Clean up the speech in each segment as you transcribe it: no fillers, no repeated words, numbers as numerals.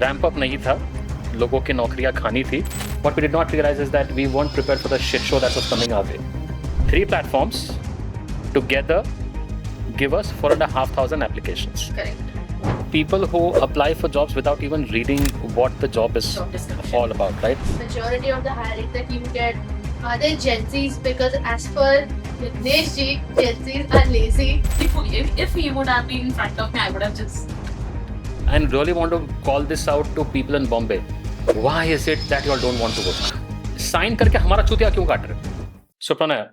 Ramp up नहीं था, लोगों की नौकरियां खानी थी. What we did not realize is that we weren't prepared for the shit show that was coming our way. 3 platforms together give us 4,500 applications. Correct. People who apply for jobs without even reading what the job is Job description. all about, right? Majority of the hiring that you get are they Gen Zs, because as per Vignesh ji, Gen Zs are lazy. If he would have been in front of me, I would have just. I really want to call this out to people in Bombay. Why is it that you all don't want to work? Sign करके हमारा चूतिया क्यों काट रहे? So Pranay,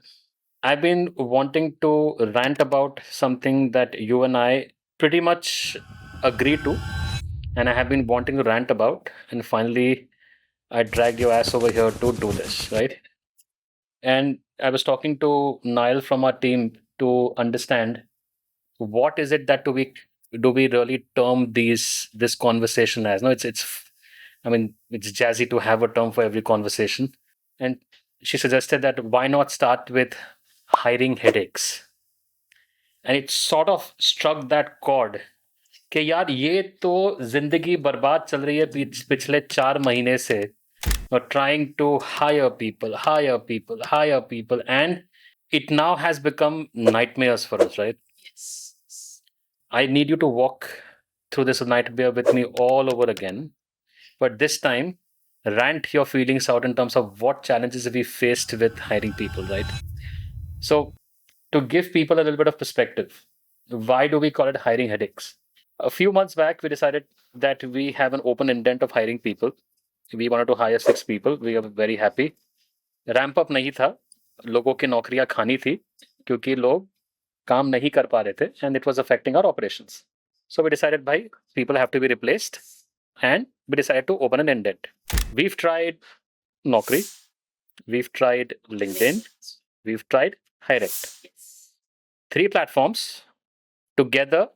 I've been wanting to rant about something that you and I pretty much agree to, and I have been wanting to rant about, and finally I dragged your ass over here to do this, right? And I was talking to Niall from our team to understand what is it that do we really term this conversation as. No, it's I mean, it's jazzy to have a term for every conversation. And she suggested that why not start with hiring headaches. And it sort of struck that chord कि यार ये तो जिंदगी बर्बाद चल रही है पिछले 4 महीने से, trying to hire people, and it now has become nightmares for us, right? Yes. I need you to walk through this nightmare with me all over again, but this time rant your feelings out in terms of what challenges we faced with hiring people, right? So to give people a little bit of perspective, why do we call it hiring headaches? A few months back, we decided that we have an open intent of hiring people. We wanted to hire 6 people. We are very happy. Ramp up नहीं था, लोगों की नौकरियां खानी थी क्योंकि लोग काम नहीं कर पा रहे थे, and it was affecting our operations. So we decided, bhai, people have to be replaced, and we decided to open an indent. We've tried Naukri, we've tried LinkedIn, we've tried Hirect. Yes. 3 platforms together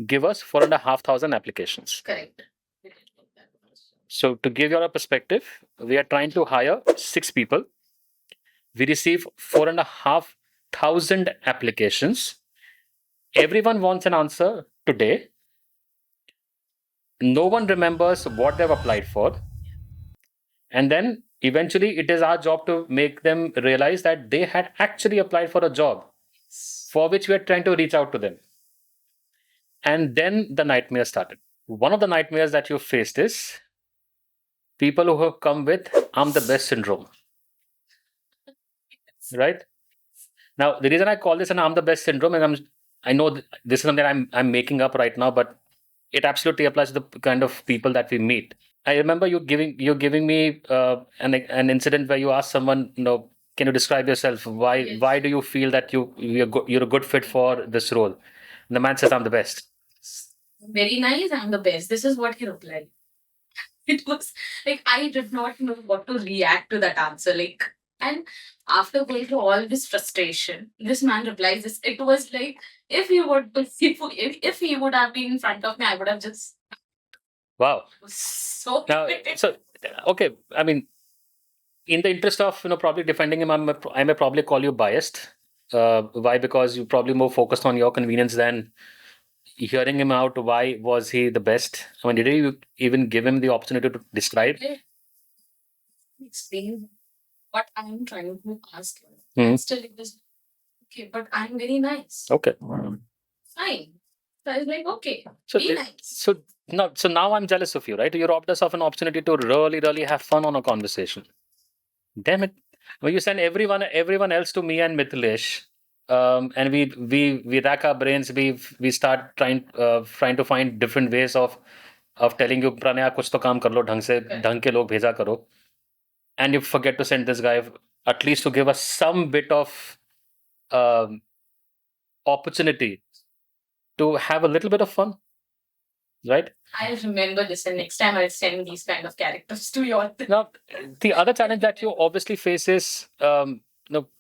give us 4,500 applications. Correct. So to give you all a perspective, we are trying to hire 6 people. We receive 4,500 applications. Everyone wants an answer today. No one remembers what they've applied for. And then eventually it is our job to make them realize that they had actually applied for a job for which we are trying to reach out to them. And then the nightmare started. One of the nightmares that you faced is people who have come with I'm the best syndrome. Right? Now, the reason I call this an I'm the best syndrome is I know this is something I'm making up right now, but it absolutely applies to the kind of people that we meet. I remember you giving me an incident where you asked someone, can you describe yourself? Why do you feel that you're a good fit for this role? And the man says, I'm the best. Very nice, I'm the best. This is what he replied. It was like I did not know what to react to that answer. And after going through all this frustration, this man replies this. It was like if he would have been in front of me, I would have just. Wow. So. Now, so okay. I mean, in the interest of probably defending him, I may probably call you biased. Why? Because you probably more focused on your convenience than hearing him out. Why was he the best? I mean, did you even give him the opportunity to describe? Explain what I'm trying to ask you. Hmm. And still it was okay, but I'm very nice. Okay. Fine. So I was like, okay, So, be nice. so now I'm jealous of you, right? You robbed us of an opportunity to really have fun on a conversation. Damn it! Well, you send everyone else to me and Mithilesh, and we rack our brains. We start trying to find different ways of telling you, Pranaya, कुछ तो काम कर लो ढंग से, ढंग के लोग भेजा करो, and you forget to send this guy at least to give us some bit of opportunity to have a little bit of fun, right? I'll remember this, and next time I'll send these kind of characters to your. Now, the other challenge that you obviously face is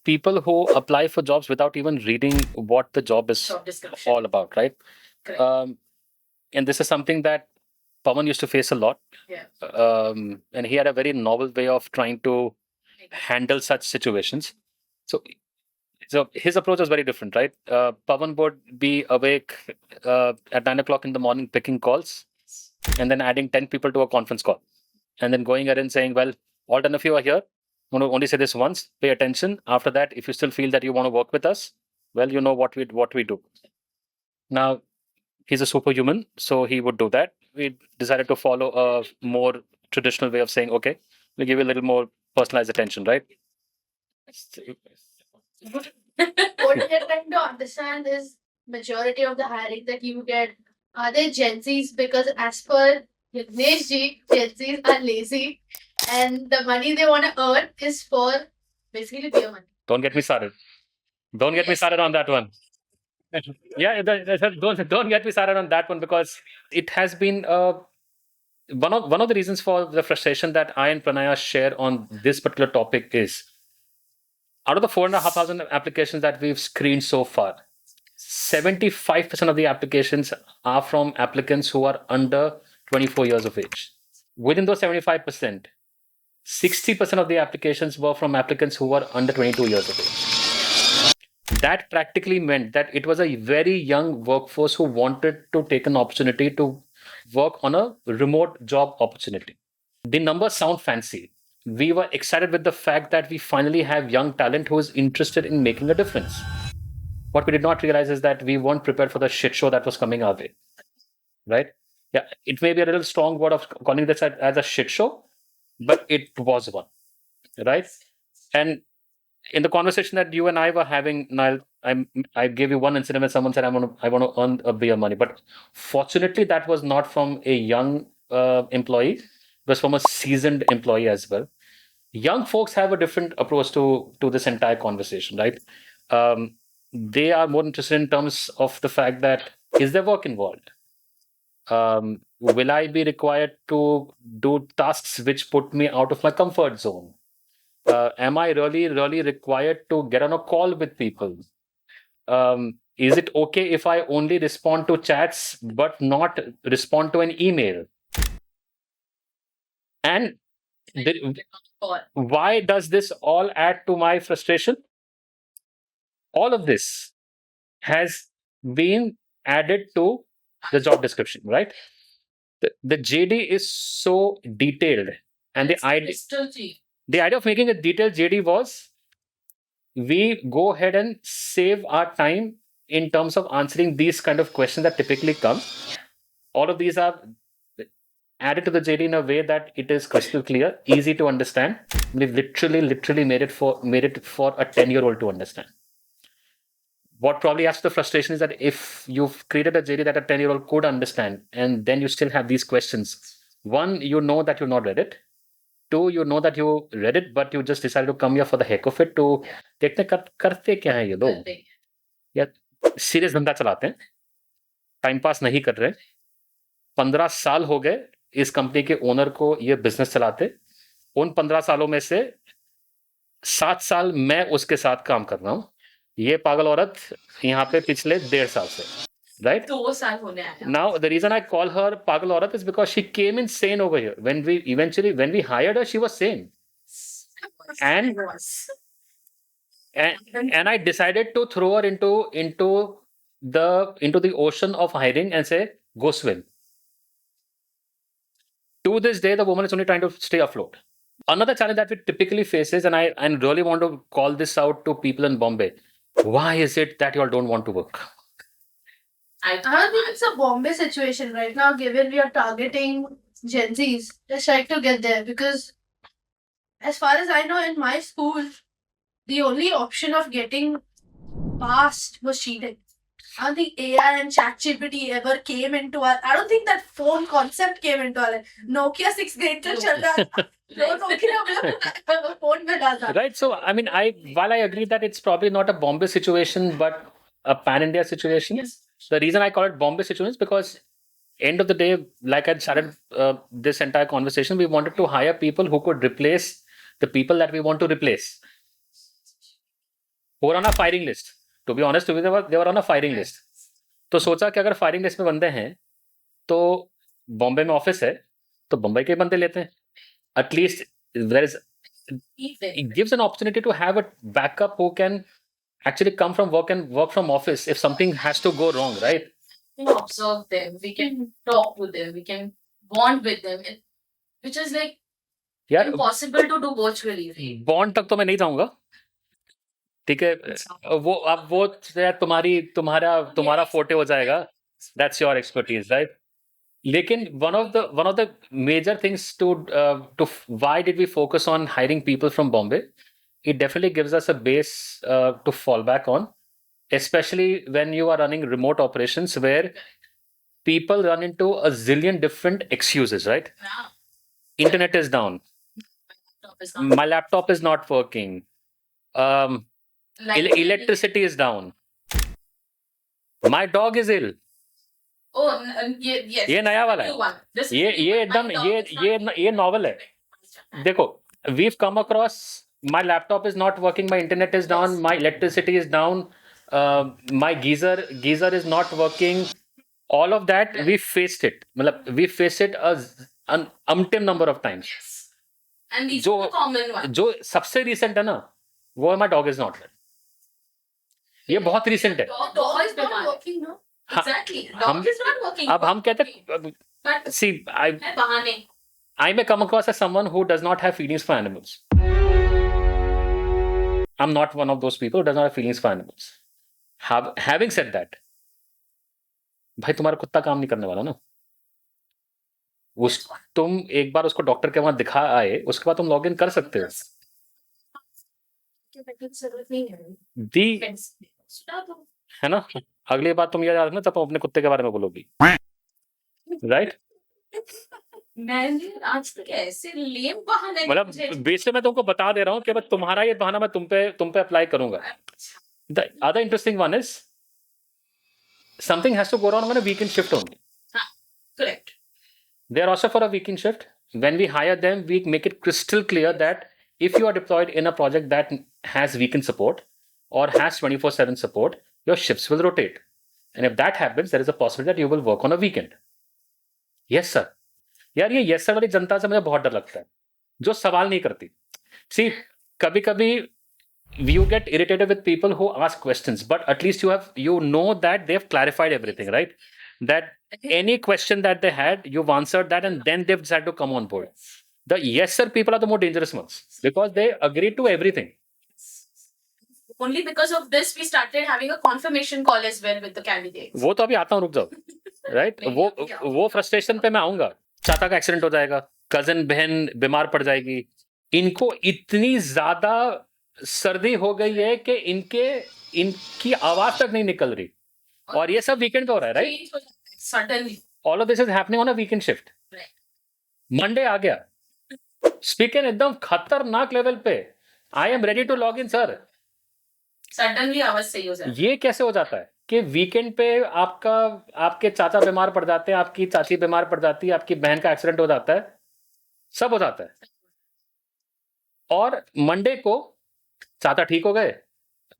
people who apply for jobs without even reading what the job is Job description. all about, right? Correct. And this is something that Pawan used to face a lot. Yeah. And he had a very novel way of trying to handle such situations. So his approach was very different, right? Pawan would be awake at 9 o'clock in the morning picking calls. and then adding 10 people to a conference call, and then going ahead and saying, well, all 10 of you are here. I'm going to only say this once. Pay attention. After that, if you still feel that you want to work with us, well, you know what we do. Now, he's a superhuman, so he would do that. We decided to follow a more traditional way of saying, okay, we'll give you a little more personalized attention, right? What we're trying to understand is majority of the hiring that you get, are they Gen Zs? Because as per Yagnesh ji, Gen Zs are lazy and the money they want to earn is for basically beer money. Don't get me started. Don't get me started on that one. Yeah, don't get me started on that one, because it has been one of the reasons for the frustration that I and Pranaya share on this particular topic is, out of the 4,500 applications that we've screened so far, 75% of the applications are from applicants who are under 24 years of age. Within those 75%, 60% of the applications were from applicants who were under 22 years of age. That practically meant that it was a very young workforce who wanted to take an opportunity to work on a remote job opportunity. The numbers sound fancy. We were excited with the fact that we finally have young talent who is interested in making a difference. What we did not realize is that we weren't prepared for the shit show that was coming our way. Right? Yeah, it may be a little strong word of calling this as a shit show, but it was one. Right? And in the conversation that you and I were having, Niall, I gave you one incident where someone said, I want to earn a beer money. But fortunately, that was not from a young employee. It was from a seasoned employee as well. Young folks have a different approach to this entire conversation, right? They are more interested in terms of the fact that, is there work involved? Will I be required to do tasks which put me out of my comfort zone? Am I really required to get on a call with people? Is it okay if I only respond to chats but not respond to an email? And why does this all add to my frustration? All of this has been added to the job description, right? The JD is so detailed, and the idea of making a detailed JD was, we go ahead and save our time in terms of answering these kind of questions that typically come. All of these are added to the JD in a way that it is crystal clear, easy to understand. We've literally made it for a 10-year-old to understand. What probably adds to the frustration is that if you've created a JD that a 10-year-old could understand, and then you still have these questions, one, you know that you've not read it. Two, you know that you read it, but you just decided to come here for the heck of it to देखते करते क्या है ये लोग, या serious धंधा चलाते हैं, टाइम पास नहीं कर रहे. 15 साल हो गए इस कंपनी के ओनर को ये बिजनेस चलाते. उन 15 सालों में से 7 साल मैं उसके साथ काम कर रहा हूँ. ये पागल औरत यहाँ पे पिछले 1.5 साल से, right? 2 साल होने आया. Now the reason I call her pagal aurat is because she came in sane over here. When we hired her, she was sane, and I decided to throw her into the ocean of hiring and say, go swim. To this day, the woman is only trying to stay afloat. Another challenge that we typically face is, and I really want to call this out to people in Bombay, why is it that you all don't want to work? I don't think it's a Bombay situation right now, given we are targeting Gen Zs. Just trying to get there, because as far as I know, in my school, the only option of getting passed was cheating. I don't think AI and ChatGPT ever came into our. I don't think that phone concept came into our life. Nokia 6 grade तक चल रहा था. Nokia phone में डालता. Right. So I mean, while I agree that it's probably not a Bombay situation, but a pan-India situation. Yes. The reason I call it Bombay situation is because, end of the day, like I started this entire conversation, we wanted to hire people who could replace the people that we want to replace. Who are on a firing list. To be honest, they were on a firing list. तो सोचा कि अगर firing list में बंदे हैं तो बॉम्बे में office है तो बम्बई के बंदे लेते हैं. At least it gives an opportunity to have a backup who can actually come from work and work from office if something has to go wrong, right? We can observe them, we can talk to them, we can bond with them, which is like यार impossible to do virtually. Bond तक तो मैं नहीं जाऊंगा, ठीक है, वो अब वो शायद तुम्हारा फोटे हो जाएगा, दैट्स योर एक्सपर्टीज, राइट? लेकिन one of the major things to why did we focus on hiring people from Bombay? It definitely gives us a base to fall back on, especially when you are running remote operations where people run into a zillion different excuses, right? Yeah. Internet is down. My laptop is not working. Electricity is down. My dog is ill. Oh, yes. ये नया वाला है, ये एकदम ये novel है. देखो, we've come across my laptop is not working, my internet is down, my electricity is down, my geyser is not working. All of that we faced it. मतलब we faced it an umpteen number of times. And these are the common ones. जो सबसे recent है ना, वो है my dog is not well. ये बहुत recent है. Dog is not working, no? Exactly. Dog is not working. अब हम कहते हैं, But see, I may come across as someone who does not have feelings for animals. I'm not one of those people who does not have feelings for animals. Having said that, भाई तुम्हारा कुत्ता काम नहीं करने वाला ना. तुम एक बार उसको डॉक्टर के वहां दिखा आए, उसके बाद तुम लॉग इन कर सकते हो. है ना? अगली बार तुम ये याद रखना, तब तुम अपने कुत्ते के बारे में बोलोगी, राइट? मैंने आज तक ऐसे लेम बहाने मतलब बेसिकली मैं तुमको बता दे रहा हूँ कि बस तुम्हारा ये बहाना मैं तुम पे अप्लाई करूंगा. The other interesting one is something has to go on a weekend shift only. Correct. They are also for a weekend shift. When we hire them, we make it crystal clear that if you are deployed in a project that has weekend support or has 24/7 support, your shifts will rotate. And if that happens, there is a possibility that you will work on a weekend. Yes, sir. यार ये yes sir वाली जनता से मुझे बहुत डर लगता है, जो सवाल नहीं करती. See, कभी-कभी you get irritated with people who ask questions, but at least you know that they've clarified everything, right? That any question that they had, you've answered that, and then they've decided to come on board. The yes sir people are the more dangerous ones because they agree to everything. Only because of this, we started having a confirmation call as well with the candidates. वो तो अभी आता हूँ, रुक जाओ, right? वो frustration पे मैं आऊंगा. चाचा का एक्सीडेंट हो जाएगा, कजन बहन बीमार पड़ जाएगी, इनको इतनी ज्यादा सर्दी हो गई है कि इनकी आवाज तक नहीं निकल रही, और ये सब वीकेंड पे हो रहा है, right? Suddenly. All of this is happening on a weekend shift. Right. Monday आ गया, स्पीकर एकदम खतरनाक लेवल पे, I am ready to log in sir. Suddenly आवाज सही हो जाती है. ये कैसे हो जाता है कि वीकेंड पे आपके चाचा बीमार पड़ जाते हैं, आपकी चाची बीमार पड़ जाती है, आपकी बहन का एक्सीडेंट हो जाता है, सब हो जाता है, और मंडे को चाचा ठीक हो गए,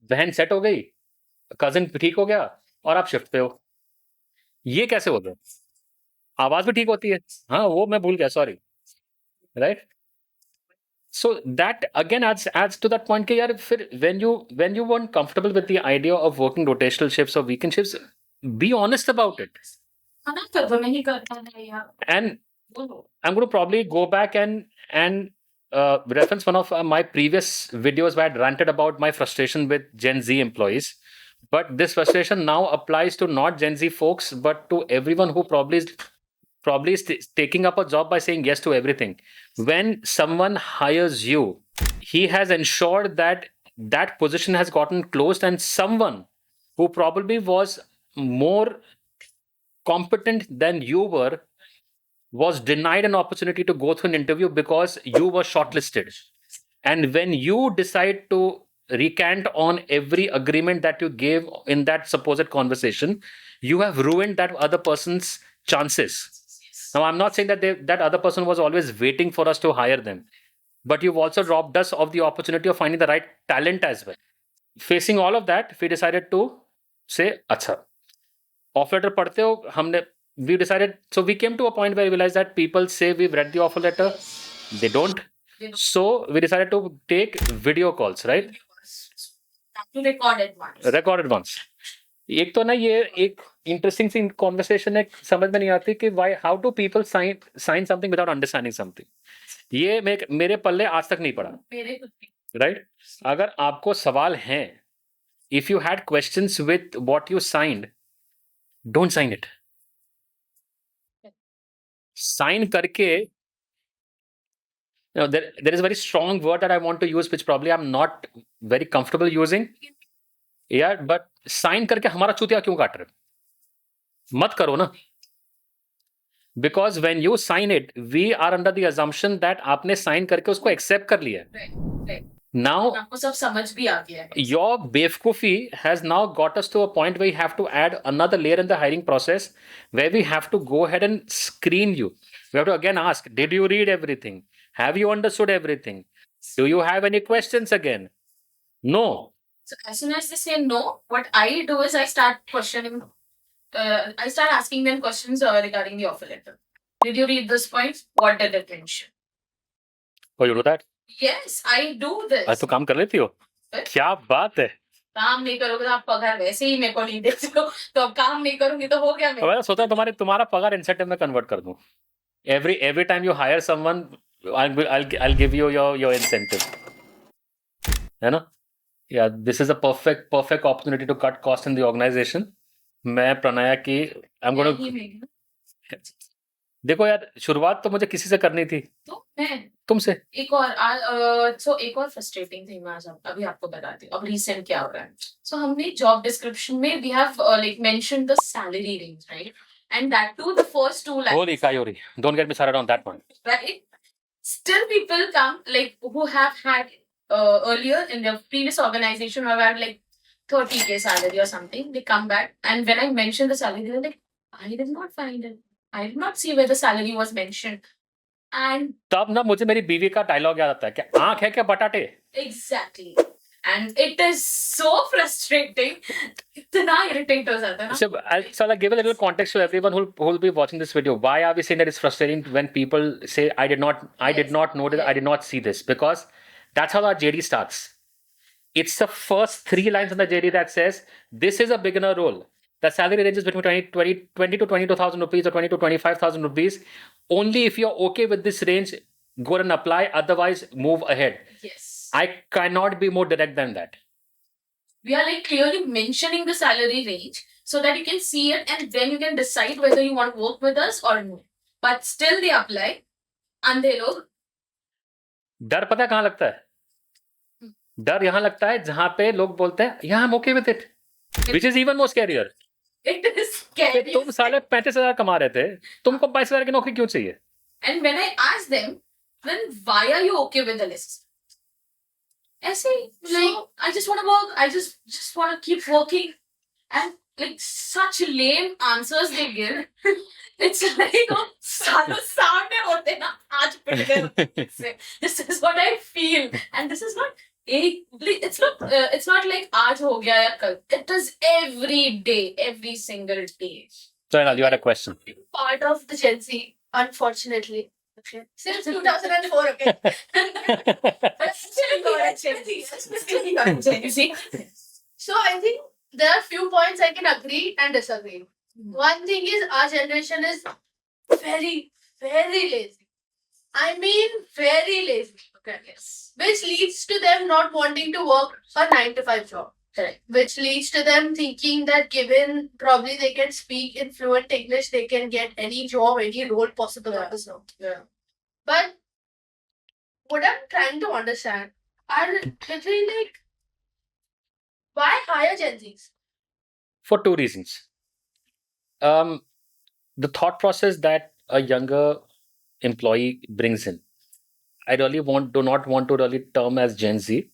बहन सेट हो गई, कजिन ठीक हो गया, और आप शिफ्ट पे हो. ये कैसे हो गया? आवाज भी ठीक होती है, हाँ वो मैं भूल गया, sorry, right? So that again adds to that point कि यार फिर when you weren't comfortable with the idea of working rotational shifts or weekend shifts, be honest about it. And I'm going to probably go back and reference one of my previous videos where I ranted about my frustration with Gen Z employees. But this frustration now applies to not Gen Z folks, but to everyone who probably is taking up a job by saying yes to everything. When someone hires you, he has ensured that that position has gotten closed, and someone who probably was more competent than you were was denied an opportunity to go through an interview because you were shortlisted. And when you decide to recant on every agreement that you gave in that supposed conversation, you have ruined that other person's chances. Now, I'm not saying that that other person was always waiting for us to hire them, but you've also robbed us of the opportunity of finding the right talent as well. Facing all of that, we decided to say, "Acha, offer letter padhte ho?" We decided, so we came to a point where we realized that people say we've read the offer letter, they don't. So we decided to take video calls, right? Recorded ones. Recorded ones. एक तो ना ये एक interesting सी conversation है, समझ में नहीं आती कि why how do people sign something without understanding something. ये मेरे पल्ले आज तक नहीं पड़ा, मेरे खुद भी राइट? अगर आपको सवाल हैं, if you had questions with what you signed, don't sign it. Sign करके there is a very strong word that I want to use which probably I'm not very comfortable using, यार, but sign करके हमारा चूतिया क्यों काट रहे हो? मत करो ना, because when you sign it we are under the assumption that आपने साइन करके उसको एक्सेप्ट कर लिया है। right. Now आपको सब समझ भी आ गया है। your बेवकूफी has now got us to a point where we have to add another layer in the hiring process where we have to go ahead and screen you. We have to again ask, did you read everything? Have you understood everything? Do you have any questions again? No. So as soon as they say no, what I do is I start questioning. I start asking them questions regarding the offer letter. Did you read this point? What did it mention? Oh, you do that? Yes, I do this. आज तो काम कर लेती हो? क्या बात है। काम नहीं करोगे तो आप पगार वैसे ही मेरे को नहीं देते हो, तो अब काम नहीं करूंगी तो हो गया मेरा। मैं सोचा तुम्हारा पगार इंसेंटिव में कन्वर्ट कर दूं। Every time you hire someone, I'll give you your incentive, है ना? Yeah, this is a perfect opportunity to cut cost in the organization. मैं प्रणया की I'm going यही to में देखो यार, शुरुआत तो मुझे किसी से करनी थी, तो मैं तुमसे। एक और एक और फ्रस्ट्रेटिंग थिंग मैं अभी आपको बताती हूँ। अब रिसेंट क्या हो रहा है, सो हमने जॉब डिस्क्रिप्शन में we have like mention the salary range, right? And that to the first 2 lines, Holy Kayori, don't get me started on that one. right? Still people come like who have had earlier in their previous organization who have had like 30K salary or something, they come back and when I mention the salary they're like, I did not find it, I did not see where the salary was mentioned. And तब ना मुझे मेरी बीवी का dialogue याद आता है कि आंख है क्या बटाटे। exactly, and it is so frustrating. इतना irritate हो जाता है ना। So I'll give a little context to everyone who will be watching this video. Why are we saying that it's frustrating when people say I did not know this, I did not see this? Because that's how our JD starts. It's the first 3 lines on the JD that says this is a beginner role. The salary ranges between 20 to 22,000 rupees or 20 to 25,000 rupees. Only if you're okay with this range, go and apply. Otherwise, move ahead. Yes, I cannot be more direct than that. we are like clearly mentioning the salary range so that you can see it and then you can decide whether you want to work with us or no. But still they apply, अंधे लोग। डर पता है कहाँ लगता है? डर यहाँ लगता है जहां पे लोग बोलते हैं yeah, I'm okay with it, which is even more scarier. It is scary. तुम साले 35,000 कमा रहे थे, तुमको 22,000 की नौकरी क्यों चाहिए? And when I ask them, then why are you okay with the list? ऐसे like I just want to work, I just want to keep working, and like such lame answers they give. It's like सालों सामने होते ना आज पिट गए। This is what I feel, and this is not it's not like आज हो गया या कल. It is every day, every single day. Zainal, you had a question. Part of the Gen Z, unfortunately. Okay. Since 2004, okay. Still got a Gen Z. Still got a Gen Z. So I think there are few points I can agree and disagree. One thing is our generation is very, very lazy. I mean very lazy. Okay. Yes. Which leads to them not wanting to work a 9 to 5 job. Correct. Which leads to them thinking that given probably they can speak in fluent English, they can get any job, any role possible on this note. Yeah. But what I'm trying to understand are literally like, why hire Gen Zs? For 2 reasons. The thought process that a younger employee brings in, I really do not want to really term as Gen Z,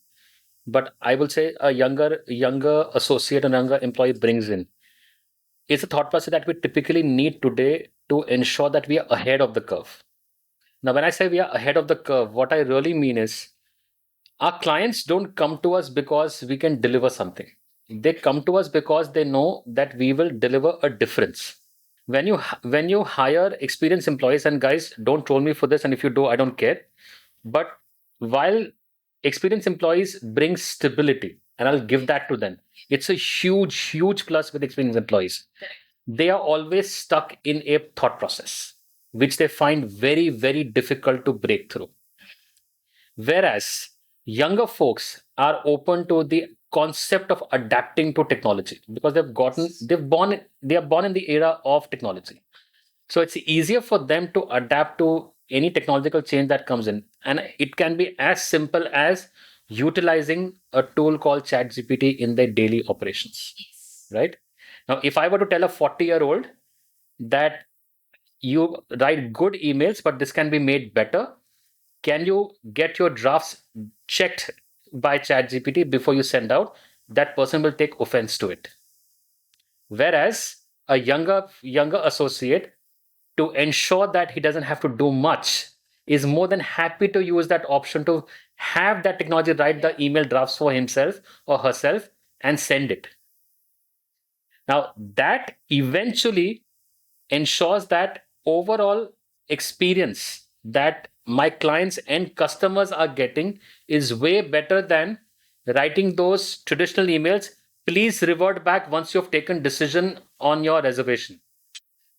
but I will say a younger associate and younger employee brings in. It's a thought process that we typically need today to ensure that we are ahead of the curve. Now, when I say we are ahead of the curve, what I really mean is our clients don't come to us because we can deliver something. They come to us because they know that we will deliver a difference. When you hire experienced employees, and guys, don't troll me for this, and if you do, I don't care. But while experienced employees bring stability, and I'll give that to them, it's a huge plus with experienced employees. they are always stuck in a thought process, which they find very, very difficult to break through. Whereas younger folks are open to the concept of adapting to technology because they are born in the era of technology. So it's easier for them to adapt to any technological change that comes in. And it can be as simple as utilizing a tool called ChatGPT in their daily operations, Yes. right? Now, if I were to tell a 40-year-old that you write good emails, but this can be made better, can you get your drafts checked by ChatGPT before you send out? That person will take offense to it. Whereas a younger associate, to ensure that he doesn't have to do much, is more than happy to use that option to have that technology write the email drafts for himself or herself and send it. Now, that eventually ensures that overall experience that my clients and customers are getting is way better than writing those traditional emails. Please revert back once you've taken decision on your reservation.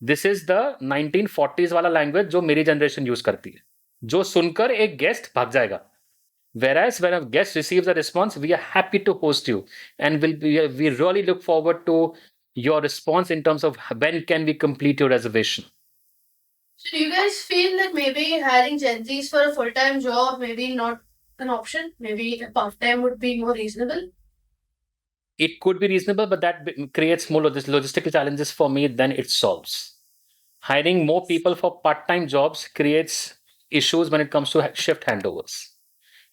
This is the 1940s वाला language जो मेरी generation use करती है, जो सुनकर एक guest भाग जाएगा. Whereas when a guest receives a response, we are happy to host you, and we really look forward to your response in terms of when can we complete your reservation. So do you guys feel that maybe hiring Gen Zs for a full-time job maybe not an option? Maybe a part-time would be more reasonable? It could be reasonable, but that creates more logistical challenges for me than it solves. Hiring more people for part-time jobs creates issues when it comes to shift handovers,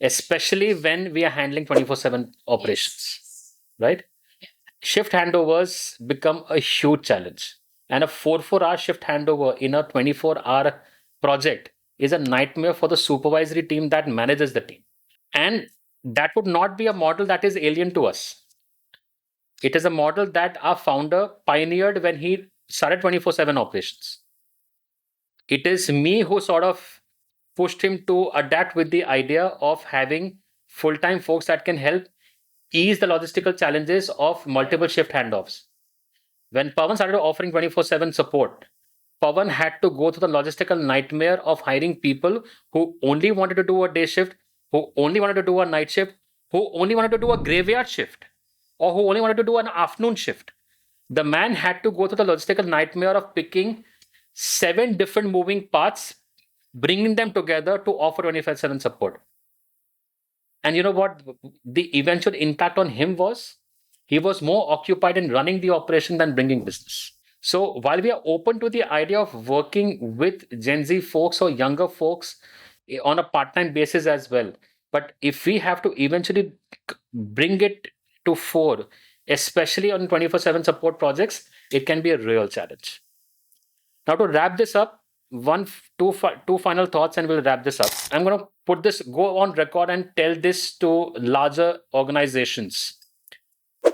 especially when we are handling 24/7 operations, right? Shift handovers become a huge challenge. And a 4-hour shift handover in a 24-hour project is a nightmare for the supervisory team that manages the team. And that would not be a model that is alien to us. It is a model that our founder pioneered when he started 24/7 operations. It is me who sort of pushed him to adapt with the idea of having full-time folks that can help ease the logistical challenges of multiple shift handoffs. When Pawan started offering 24/7 support, Pawan had to go through the logistical nightmare of hiring people who only wanted to do a day shift, who only wanted to do a night shift, who only wanted to do a graveyard shift, or who only wanted to do an afternoon shift. The man had to go through the logistical nightmare of picking 7 different moving parts, bringing them together to offer 24/7 support. And you know what the eventual impact on him was? He was more occupied in running the operation than bringing business. So while we are open to the idea of working with Gen Z folks or younger folks on a part-time basis as well, but if we have to eventually bring it to fore, especially on 24/7 support projects, it can be a real challenge. Now, to wrap this up, two final thoughts, and we'll wrap this up. I'm going to go on record and tell this to larger organizations.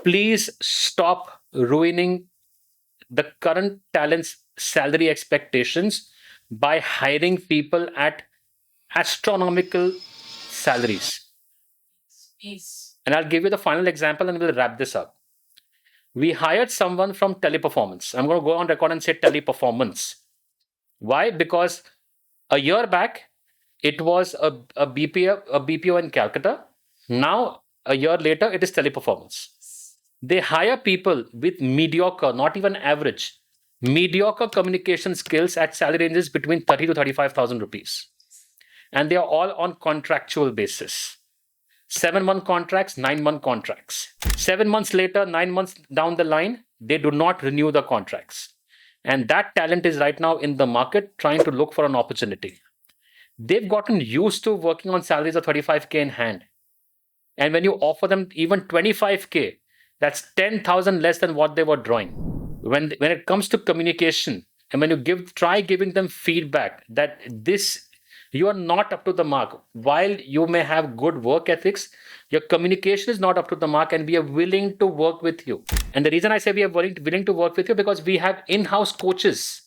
Please stop ruining the current talent's salary expectations by hiring people at astronomical salaries. Yes. And I'll give you the final example and we'll wrap this up. We hired someone from Teleperformance. I'm going to go on record and say Teleperformance. Why? Because a year back, it was a BPO in Calcutta. Now, a year later, it is Teleperformance. They hire people with mediocre, not even average, mediocre communication skills at salary ranges between 30 to 35,000 rupees. And they are all on contractual basis. 7-month contracts, 9-month contracts. 7 months later, 9 months down the line, they do not renew the contracts. And that talent is right now in the market trying to look for an opportunity. They've gotten used to working on salaries of 35K in hand. And when you offer them even 25K, that's 10,000 less than what they were drawing. When it comes to communication, and when you try giving them feedback that you are not up to the mark. While you may have good work ethics, your communication is not up to the mark, and we are willing to work with you. And the reason I say we are willing to work with you, because we have in-house coaches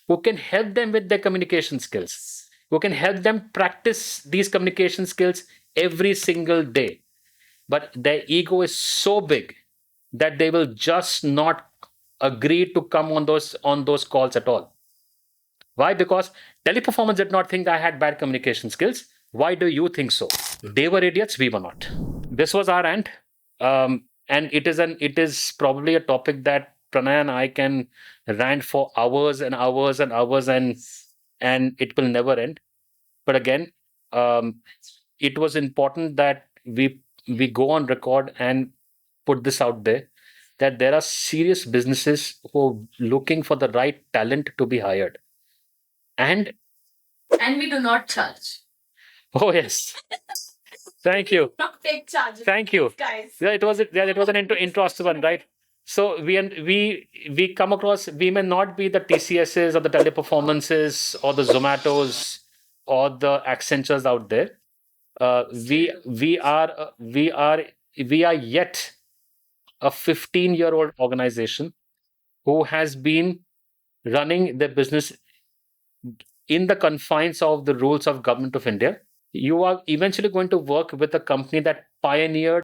who can help them with their communication skills, who can help them practice these communication skills every single day. But their ego is so big that they will just not agree to come on those calls at all. Why? Because Teleperformance did not think I had bad communication skills. Why do you think so? They were idiots, we were not. This was our rant. And it is probably a topic that Pranay and I can rant for hours and hours and hours, and it will never end. But again, it was important that we go on record and put this out there, that there are serious businesses who are looking for the right talent to be hired. And And we do not charge. oh yes, thank you, Not take charges. thank you. Guys. Yeah, it was an interesting one, right? So we come across, we may not be the TCSs or the Teleperformances or the Zomatos or the Accentures out there. We are yet a 15-year-old organization who has been running their business in the confines of the rules of Government of India. You are eventually going to work with a company that pioneered